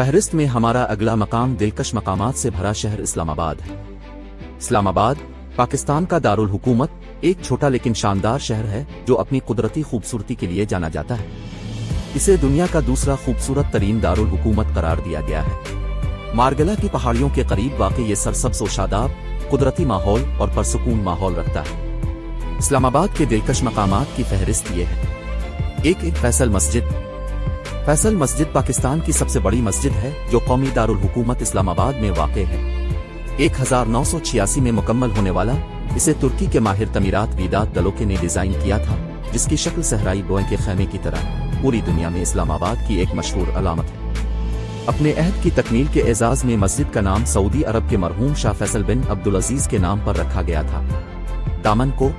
فہرست میں ہمارا اگلا مقام دلکش مقامات سے بھرا شہر اسلام آباد ہے۔ اسلام آباد پاکستان کا دارالحکومت ایک چھوٹا لیکن شاندار شہر ہے جو اپنی قدرتی خوبصورتی کے لیے جانا جاتا ہے۔ اسے دنیا کا دوسرا خوبصورت ترین دارالحکومت قرار دیا گیا ہے۔ مارگلا کی پہاڑیوں کے قریب واقع یہ سرسبز و شاداب قدرتی ماحول اور پرسکون ماحول رکھتا ہے۔ اسلام آباد کے دلکش مقامات کی فہرست یہ ہے۔ ایک فیصل مسجد۔ فیصل مسجد پاکستان کی سب سے بڑی مسجد ہے جو قومی دارالحکومت اسلام آباد میں واقع ہے۔ 1986 میں مکمل ہونے والا اسے ترکی کے ماہر تعمیرات ویدات دلوکے نے ڈیزائن کیا تھا، جس کی شکل صحرائی بوئیں کے خیمے کی طرح پوری دنیا میں اسلام آباد کی ایک مشہور علامت ہے۔ اپنے عہد کی تکمیل کے اعزاز میں مسجد کا نام سعودی عرب کے مرحوم شاہ فیصل بن عبدالعزیز کے نام پر رکھا گیا تھا۔ دامن کو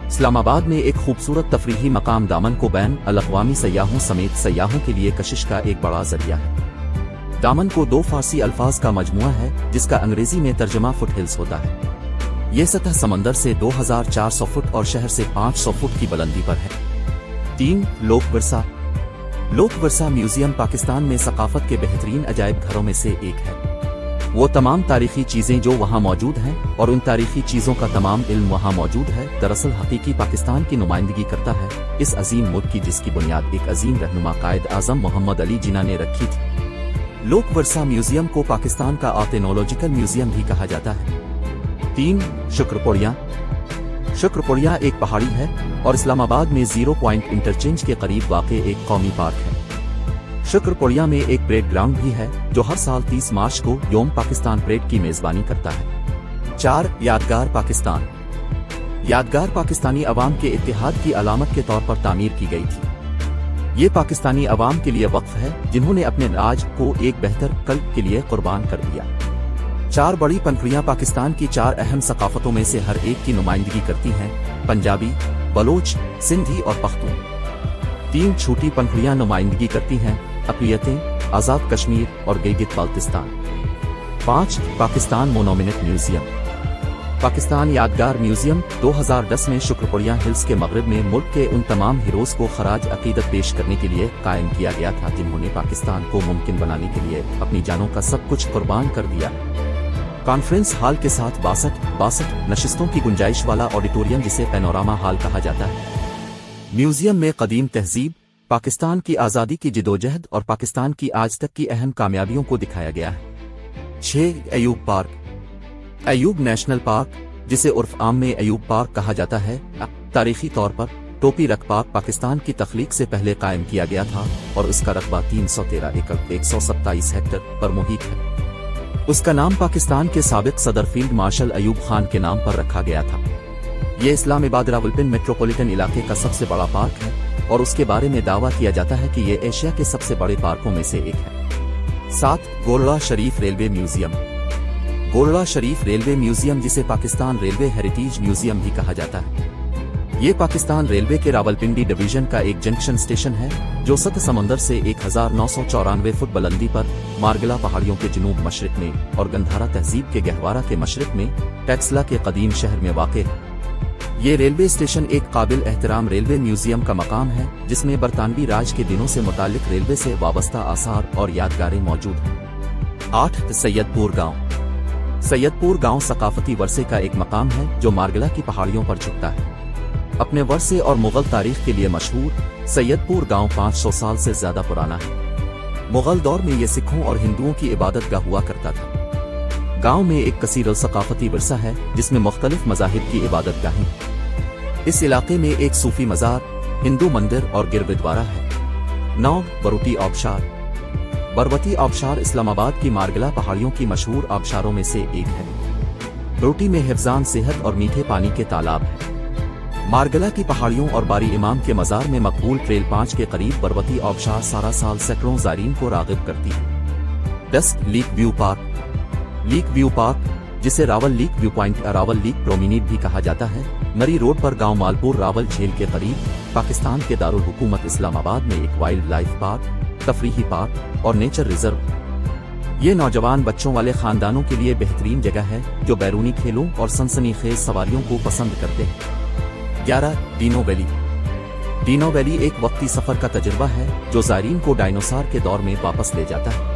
اسلام آباد میں ایک خوبصورت تفریحی مقام دامن کو بین الاقوامی سیاحوں سمیت سیاحوں کے لیے کشش کا ایک بڑا ذریعہ ہے۔ دامن کو 2 فارسی الفاظ کا مجموعہ ہے جس کا انگریزی میں ترجمہ فٹ ہلز ہوتا ہے۔ یہ سطح سمندر سے 2400 فٹ اور شہر سے 500 فٹ کی بلندی پر ہے۔ 3 لوک ورثہ۔ لوک ورثہ میوزیم پاکستان میں ثقافت کے بہترین عجائب گھروں میں سے ایک ہے۔ وہ تمام تاریخی چیزیں جو وہاں موجود ہیں اور ان تاریخی چیزوں کا تمام علم وہاں موجود ہے، دراصل حقیقی پاکستان کی نمائندگی کرتا ہے، اس عظیم ملک کی جس کی بنیاد ایک عظیم رہنما قائد اعظم محمد علی جناح نے رکھی تھی۔ لوک ورثہ میوزیم کو پاکستان کا آرٹینولوجیکل میوزیم بھی کہا جاتا ہے۔ 3 شکرپوڑیاں۔ شکرپوڑیاں ایک پہاڑی ہے اور اسلام آباد میں 0 پوائنٹ انٹرچینج کے قریب واقع ایک قومی پارک ہے۔ شکرپوڑیاں میں ایک پریڈ گراؤنڈ بھی ہے جو ہر سال 30 مارچ کو یوم پاکستان پریڈ کی میزبانی کرتا ہے۔ 4 یادگار پاکستان۔ یادگار پاکستانی عوام کے اتحاد کی علامت کے طور پر تعمیر کی گئی تھی۔ یہ پاکستانی عوام کے لیے وقف ہے جنہوں نے اپنے راج کو ایک بہتر کل کے لیے قربان کر دیا۔ 4 بڑی پنکھڑیاں پاکستان کی 4 اہم ثقافتوں میں سے ہر ایک کی نمائندگی کرتی ہیں: پنجابی، بلوچ، سندھی اور پختون۔ 3 چھوٹی پنکھڑیاں نمائندگی کرتی ہیں: اقلیتیں، آزاد کشمیر اور گلگت بلتستان۔ 5 Pakistan monument museum. پاکستان یادگار میوزیم 2010 میں شکرپوڑیاں ہلز کے مغرب میں ملک کے ان تمام ہیروز کو خراج عقیدت پیش کرنے کے لیے قائم کیا گیا تھا جنہوں نے پاکستان کو ممکن بنانے کے لیے اپنی جانوں کا سب کچھ قربان کر دیا۔ کانفرنس ہال کے ساتھ 62 نشستوں کی گنجائش والا آڈیٹوریم جسے پینوراما ہال کہا جاتا ہے۔ میوزیم میں قدیم تہذیب، پاکستان کی آزادی کی جدوجہد اور پاکستان کی آج تک کی اہم کامیابیوں کو دکھایا گیا ہے۔ 6 Ayub park. Ayub national park, جسے عرف عام میں ایوب پارک کہا جاتا ہے، تاریخی طور پر ٹوپی رکھ پارک پاکستان کی تخلیق سے پہلے قائم کیا گیا تھا اور اس کا رقبہ 313 ایکڑ 127 ہیکٹر پر محیط ہے۔ اس کا نام پاکستان کے سابق صدر فیلڈ مارشل ایوب خان کے نام پر رکھا گیا تھا۔ یہ اسلام آباد راولپنڈی میٹروپولیٹن علاقے کا سب سے بڑا پارک ہے اور اس کے بارے میں دعویٰ کیا جاتا ہے کہ یہ ایشیا کے سب سے بڑے پارکوں میں سے ایک ہے۔ 7 گولڑا شریف ریلوے میوزیم۔ گولڑا شریف ریلوے میوزیم جسے پاکستان ریلوے ہیریٹیج میوزیم بھی کہا جاتا ہے، یہ پاکستان ریلوے کے راولپنڈی ڈویژن کا ایک جنکشن اسٹیشن ہے جو سطح سمندر سے 1994 فٹ بلندی پر مارگلا پہاڑیوں کے جنوب مشرق میں اور گندھارا تہذیب کے گہوارہ کے مشرق میں ٹیکسلا کے قدیم شہر میں واقع ہے۔ یہ ریلوے اسٹیشن ایک قابل احترام ریلوے میوزیم کا مقام ہے جس میں برطانوی راج کے دنوں سے متعلق ریلوے سے وابستہ آثار اور یادگاریں موجود ہیں۔ 8 سید پور گاؤں۔ سید پور گاؤں ثقافتی ورثے کا ایک مقام ہے جو مارگلا کی پہاڑیوں پر جھکتا ہے۔ اپنے ورثے اور مغل تاریخ کے لیے مشہور، سید پور گاؤں 500 سال سے زیادہ پرانا ہے۔ مغل دور میں یہ سکھوں اور ہندوؤں کی عبادت گاہ ہوا کرتا تھا۔ گاؤں میں ایک کثیر الثقافتی ورثہ ہے جس میں مختلف مذاہب کی عبادت گاہیں۔ اس علاقے میں ایک صوفی مزار، ہندو مندر اور گرودوارہ ہے۔ 9 بروٹی آبشار۔ بروتی آبشار اسلام آباد کی مارگلا پہاڑیوں کی مشہور آبشاروں میں سے ایک ہے۔ بروٹی میں حفظان صحت اور میٹھے پانی کے تالاب ہیں۔ مارگلا کی پہاڑیوں اور باری امام کے مزار میں مقبول ٹریل 5 کے قریب بروتی آبشار سارا سال سینکڑوں زائرین کو راغب کرتی ہے۔ 10 lake view park. Lake view park, جسے راول لیک ویو پوائنٹ یا راول لیک پرومینیڈ بھی کہا جاتا ہے، مری روڈ پر گاؤں مالپور راول جھیل کے قریب پاکستان کے دارالحکومت اسلام آباد میں ایک وائلڈ لائف پارک، تفریحی پارک اور نیچر ریزرو۔ یہ نوجوان بچوں والے خاندانوں کے لیے بہترین جگہ ہے جو بیرونی کھیلوں اور سنسنی خیز سواریوں کو پسند کرتے ہیں۔ 11 ڈینو ویلی۔ ڈینو ویلی ایک وقتی سفر کا تجربہ ہے جو زائرین کو ڈائنوسار کے دور میں واپس لے جاتا ہے۔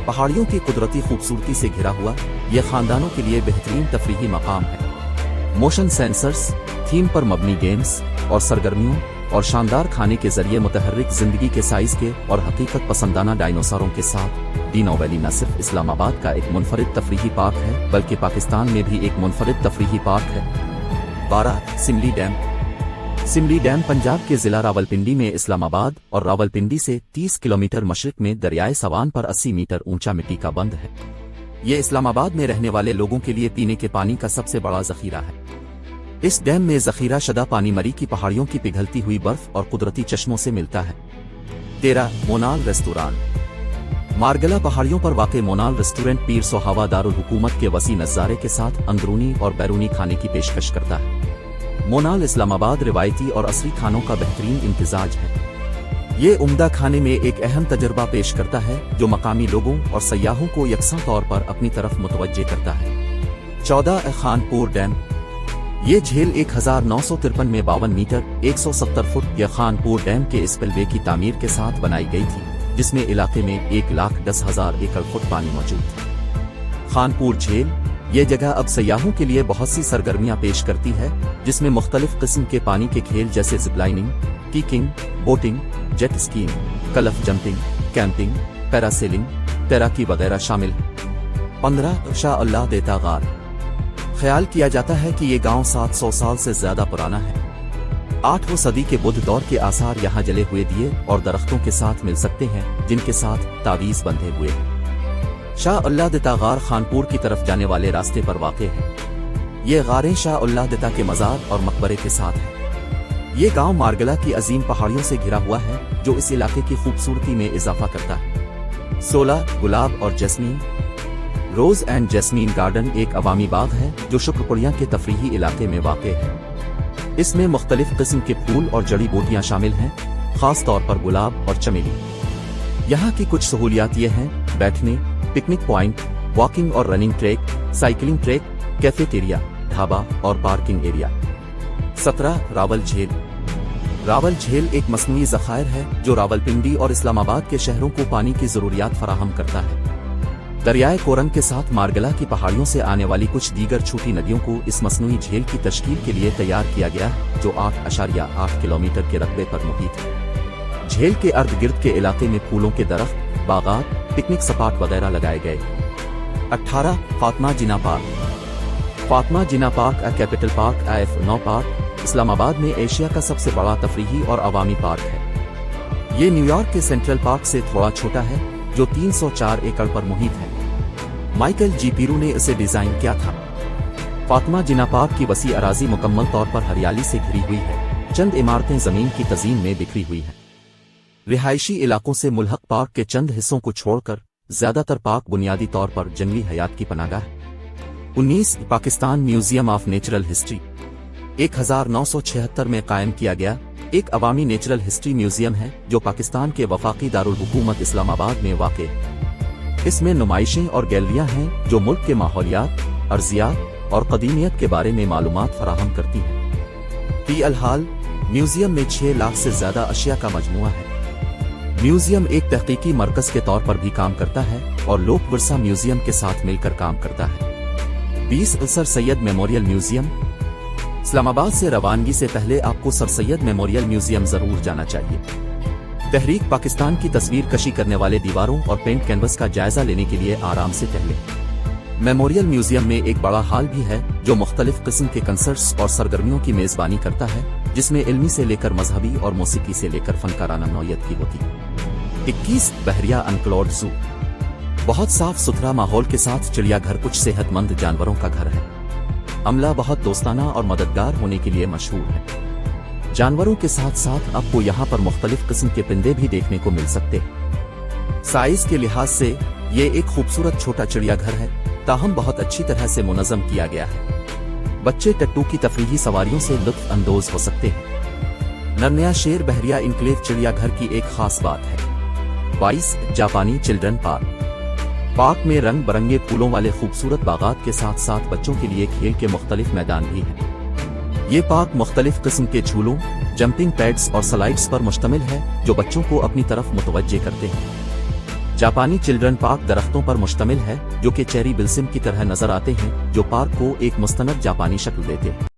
पहाड़ियों की कुदरती खूबसूरती से घिरा हुआ ये खानदानों के लिए बेहतरीन तफरीही मकाम है। मोशन सेंसर्स, थीम पर मबनी गेम्स और सरगर्मियों और शानदार खाने के जरिए मुतहर्रिक जिंदगी के साइज के और हकीकत पसंदाना डायनासोरों के साथ दीनो वैली न सिर्फ इस्लामाबाद का एक मुनफरिद तफरीही पार्क है बल्कि पाकिस्तान में भी एक मुनफरिद तफरीही पार्क है। 12 सिमली डैम। सिमली डैम पंजाब के जिला रावलपिंडी में इस्लामाबाद और रावलपिंडी से 30 किलोमीटर मशरिक में दरियाए सवान पर 80 मीटर ऊंचा मिट्टी का बंद है। ये इस्लामाबाद में रहने वाले लोगों के लिए पीने के पानी का सबसे बड़ा जखीरा है। इस डैम में जखीरा शुदा पानी मरी की पहाड़ियों की पिघलती हुई बर्फ और कुदरती चश्मों से मिलता है। 13 मोनाल रेस्टोरेंट। मारगला पहाड़ियों पर वाक़ मोनाल रेस्टोरेंट पीर सोहावा दारुल हुकूमत के वसी नज़ारे के साथ अंदरूनी और बैरूनी खाने की पेशकश करता है। मोनाल इस्लामाबाद रिवायती और असली खानों का बेहतरीन इम्तिजाज है। ये उम्दा खाने में एक अहम तजर्बा पेश करता है जो मकामी लोगों और सयाहों को यकसा तौर पर अपनी तरफ मुतवज्जे करता है। 14 खानपुर डैम। ये झील 1953 में 52 मीटर 170 फुट या खानपुर डैम के स्पिलवे की तामीर के साथ बनाई गई थी, जिसमें इलाके में 1,10,000 एकड़ फुट पानी मौजूद था। खानपुर झील ये जगह अब सयाहों के लिए बहुत सी सरगर्मियां पेश करती है, जिसमें मुख्तलिफ किस्म के पानी के खेल जैसे ziplining, kayaking, boating, jet skiing, cliff jumping, camping, parasailing, तैराकी वगैरह शामिल है। 15 शाह अल्लाह देता गार। ख्याल किया जाता है कि ये गांव 700 साल से ज्यादा पुराना है। 8वीं सदी के बुद्ध दौर के आसार यहाँ जले हुए दिए और दरख्तों के साथ मिल सकते हैं, जिनके साथ तावीज बंधे हुए हैं। शाह अल्लाह देता गार खानपुर की तरफ जाने वाले रास्ते पर वाक़े है। ये गारें शाह अल्लाह देता के मज़ार और मकबरे के साथ है। ये गांव मारगला की अजीम पहाड़ियों से घिरा हुआ है जो इस इलाके की खूबसूरती में इजाफा करता है। 16 गुलाब और jasmine. Rose and jasmine garden एक अवामी बाग है जो शुक्रपुड़िया के तफरीही इलाके में वाक़े है। इसमें मुख्तलिफ किस्म के फूल और जड़ी बूटियां शामिल हैं, खास तौर पर गुलाब और चमेली। यहाँ की कुछ सहूलियात ये हैं: बैठने, पिकनिक पॉइंट, वॉकिंग और running track, cycling track, cafeteria, dhaba और पार्किंग एरिया। 17 रावल झील। रावल झील एक मसनूई ज़खायर है जो रावलपिंडी और इस्लामाबाद के शहरों को पानी की ज़रूरियात फराहम करता है। दरियाए कोरंग के साथ मारगला की पहाड़ियों से आने वाली कुछ दीगर छोटी नदियों को इस मसनूई झील की तश्कील के लिए तैयार किया गया है, जो 8.8 किलोमीटर के रकबे पर मुहित है। झील के अर्द गिर्द के इलाके में फूलों के दरख्त, बागात, पिकनिक स्पॉट वगैरह लगाए गए। 18 Fatima Jinnah park. Fatima Jinnah park capital park IF9 park Islamabad में एशिया का सबसे बड़ा तफरीही और अवामी पार्क है। ये न्यूयॉर्क के सेंट्रल पार्क से थोड़ा छोटा है, जो 304 एकड़ पर मुहित है। माइकल जी पीरू ने इसे डिजाइन किया था। फातिमा जिन्ना पार्क की वसी अराजी मुकम्मल तौर पर हरियाली से घिरी हुई है। चंद इमारतें जमीन की तज़ीन में बिखरी हुई हैं। रिहायशी इलाकों से मुल्हक पार्क के चंद हिस्सों को छोड़कर ज्यादातर पार्क बुनियादी तौर पर जंगली हयात की पनाहगाह है। 19 Pakistan museum of natural history. 1976 में कायम किया गया एक अवामी नेचुरल हिस्ट्री म्यूजियम है जो पाकिस्तान के वफाकी दारुल हुकूमत इस्लामाबाद में वाक़े है। इसमें नुमाइशें और गैलरियां हैं जो मुल्क के माहौलियात, अर्जियात और कदीमियत के बारे में मालूमात फराहम करती हैं। फ़िलहाल म्यूजियम में 6 लाख से ज्यादा अशिया का मजमूआ है। म्यूजियम एक तहकीकी मरकज के तौर पर भी काम करता है और लोक विरसा म्यूजियम के साथ मिलकर काम करता है। 20 sir Syed memorial museum. Islamabad से रवानगी से पहले आपको सर सैयद मेमोरियल म्यूजियम जरूर जाना चाहिए। तहरीक पाकिस्तान की तस्वीर कशी करने वाले दीवारों और पेंट कैनवस का जायजा लेने के लिए आराम से टहले। मेमोरियल म्यूजियम में एक बड़ा हॉल भी है जो मुख्तलिफ किस्म के कंसर्ट्स और सरगर्मियों की मेजबानी करता है, जिसमें इल्मी से लेकर मजहबी और मौसीकी से लेकर फनकाराना नौयत की होती है। 21 बहरिया अनक्लोड ज़ू। बहुत साफ सुथरा माहौल के साथ चिड़ियाघर कुछ सेहतमंद जानवरों का घर है। अमला बहुत दोस्ताना और मददगार होने के लिए मशहूर है। जानवरों के साथ साथ आपको यहाँ पर मुख्तलिफ किस्म के परिंदे भी देखने को मिल सकते हैं। साइज के लिहाज से ये एक खूबसूरत छोटा चिड़ियाघर है, ताहम बहुत अच्छी तरह से मुनज़्ज़म किया गया है। बच्चे टट्टू की तफरीही सवारियों से लुत्फ अंदोज हो सकते हैं। नरनिया शेर बहरिया इनक्लेव चिड़ियाघर की एक खास बात है। 22 जापानी चिल्ड्रन पार्क। पार्क में रंग बरंगे फूलों वाले खूबसूरत बागात के साथ साथ बच्चों के लिए खेल के मुख्तलिफ मैदान भी हैं। ये पार्क मुख्तलिफ किस्म के झूलों, जंपिंग पैड्स और स्लाइड्स पर मुश्तमिल है जो बच्चों को अपनी तरफ मुतवज्जे करते हैं। جاپانی چلڈرن پارک درختوں پر مشتمل ہے جو کہ چیری بلسم کی طرح نظر آتے ہیں جو پارک کو ایک مستند جاپانی شکل دیتے ہیں۔